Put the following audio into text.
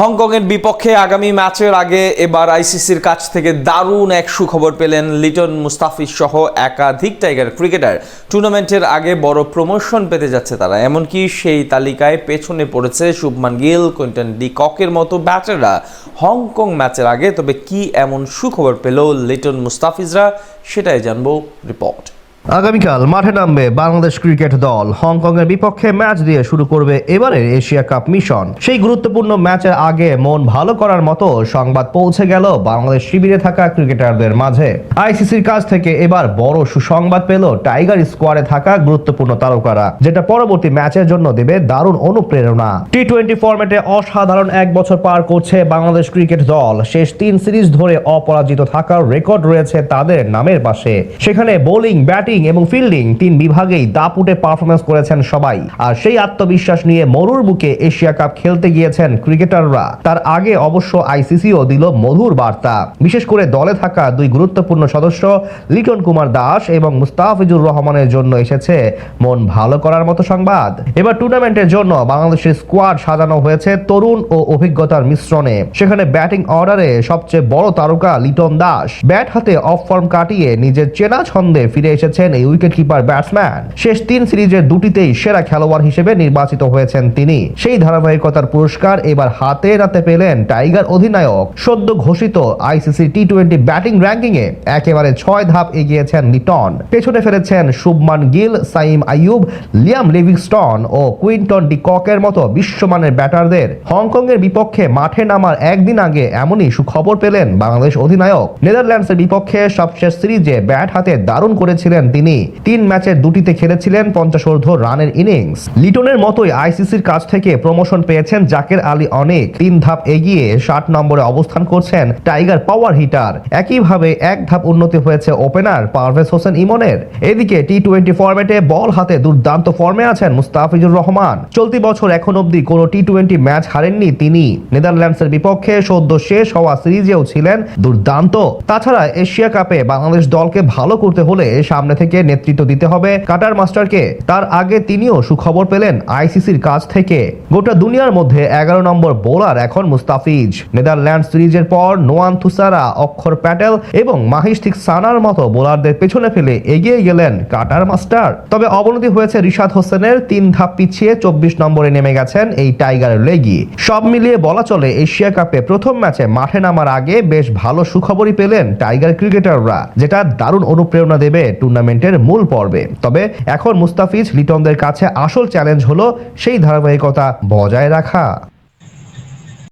হংকংয়ের বিপক্ষে আগামী ম্যাচের আগে এবার আইসিসির কাছ থেকে দারুণ এক সুখবর পেলেন লিটন মুস্তাফিজ সহ একাধিক টাইগার ক্রিকেটার। টুর্নামেন্টের আগে বড় প্রমোশন পেতে যাচ্ছে তারা, এমনকি সেই তালিকায় পেছনে পড়েছে শুভমান গিল, কুইন্টন ডি ককের মতো ব্যাটাররা হংকং ম্যাচের আগে। তবে কি এমন সুখবর পেল লিটন মুস্তাফিজরা, সেটাই জানবো রিপোর্ট। আগামীকাল মাঠে নামবে বাংলাদেশ ক্রিকেট দল। হংকংয়ের বিপক্ষে ম্যাচ দিয়ে শুরু করবে এবারের এশিয়া কাপ মিশন। সেই গুরুত্বপূর্ণ ম্যাচের আগে মন ভালো করার মতো সংবাদ পৌঁছে গেল বাংলাদেশ শিবিরে থাকা ক্রিকেটারদের মাঝে। আইসিসির কাছ থেকে এবার বড় সুসংবাদ পেল টাইগার স্কোয়াডে থাকা গুরুত্বপূর্ণ তারকারা, যেটা পরবর্তী ম্যাচের জন্য দেবে দারুণ অনুপ্রেরণা। টি-20 ফরম্যাটে অসাধারণ এক বছর পার করছে বাংলাদেশ ক্রিকেট দল। শেষ 3 সিরিজ ধরে অপরাজিত থাকার রেকর্ড রয়েছে তাদের নামের পাশে। সেখানে বোলিং, ব্যাটিং এবং ফিল্ডিং 3 বিভাগেই দাপুটে পারফরমেন্স করেছেন সবাই। আর সেই আত্মবিশ্বাস নিয়ে মরুর বুকে এশিয়া কাপ খেলতে গিয়েছেন ক্রিকেটাররা। তার আগে অবশ্য আইসিসিও দিল মধুর বার্তা। বিশেষ করে দলে থাকা 2 গুরুত্বপূর্ণ সদস্য লিটন কুমার দাস এবং মুস্তাফিজুর রহমানের জন্য এসেছে মন ভালো করার মতো সংবাদ। এবার টুর্নামেন্টের জন্য বাংলাদেশের স্কোয়াড সাজানো হয়েছে তরুণ ও অভিজ্ঞতার মিশ্রণে। সেখানে ব্যাটিং অর্ডারে সবচেয়ে বড় তারকা লিটন দাস। ব্যাট হাতে অফ ফর্ম কাটিয়ে নিজের চেনা ছন্দে ফিরে এসেছেন এই উইকেট কিপার ব্যাটসম্যান। শেষ 3 সিরিজের 2টিতেই সেরা খেলোয়াড় হিসেবে নির্বাচিত হয়েছেন তিনি। সেই ধারাবাহিকতার পুরস্কার এবার হাতে নাতে পেলেন টাইগার অধিনায়ক। সদ্য ঘোষিত আইসিসি টি-20 ব্যাটিং র্যাঙ্কিং এ একেবারে 6 ধাপ এগিয়েছেন লিটন। পেছনে ফেলেছেন শুভমান গিল, সাইম আইয়ুব, লিয়াম লিভিংস্টন ও কুইন্টন ডি ককের মতো বিশ্বমানের ব্যাটারদের। হংকংয়ের বিপক্ষে মাঠে নামার একদিন আগে এমনই সুখবর পেলেন বাংলাদেশ অধিনায়ক। নেদারল্যান্ডসের বিপক্ষে সবশেষ সিরিজে ব্যাট হাতে দারুণ করেছিলেন তিনি। 3 ম্যাচের 2টিতে খেলেছিলেন 50 রানের ইনিংস। লিটনের মতোই আইসিসির কাছ থেকে প্রমোশন পেয়েছেন জাকের আলী অনেক। 3 ধাপ এগিয়ে 60 নম্বরে অবস্থান করছেন টাইগার পাওয়ার হিটার। একইভাবে 1 ধাপ উন্নতি হয়েছে ওপেনার পারভেজ হোসেন ইমনের। এদিকে টি-20 ফরম্যাটে বল হাতে দুর্দান্ত ফর্মে আছেন মুস্তাফিজুর রহমান। চলতি বছর এখন অব্দি কোনো টি-20 ম্যাচ হারেননি তিনি। নেদারল্যান্ডসের বিপক্ষে সদ্য শেষ হওয়া সিরিজেও ছিলেন দুর্দান্ত। তাছাড়া এশিয়া কাপে বাংলাদেশ দলকে ভালো করতে হলে সামনে থেকে নেতৃত্ব দিতে হবে কাটার মাস্টারকে। তার আগে তিনিও সুখবর পেলেন আইসিসির কাছ থেকে। গোটা দুনিয়ার মধ্যে 11 নম্বর বোলার এখন মুস্তাফিজ। নেদারল্যান্ড সিরিজের পর নোয়ান থুসারা, অক্ষর প্যাটেল এবং মাহিশ সানার মতো বোলারদের পেছনে ফেলে এগিয়ে গেলেন কাটার মাস্টার। তবে অবনতি হয়েছে রিশাদ হোসেনের। 3 ধাপ পিছিয়ে 24 নম্বরে নেমে গেছেন এই টাইগার লেগি। সব মিলিয়ে বলা চলে এশিয়া কাপে প্রথম ম্যাচে মাঠে নামার আগে বেশ ভালো সুখবরই পেলেন টাইগার ক্রিকেটাররা, যেটা দারুণ অনুপ্রেরণা দেবে টুর্নামেন্টের মূল পর্বে। তবে এখন মুস্তাফিজ লিটনদের কাছে আসল চ্যালেঞ্জ হলো সেই ধারাবাহিকতা বজায় রাখা।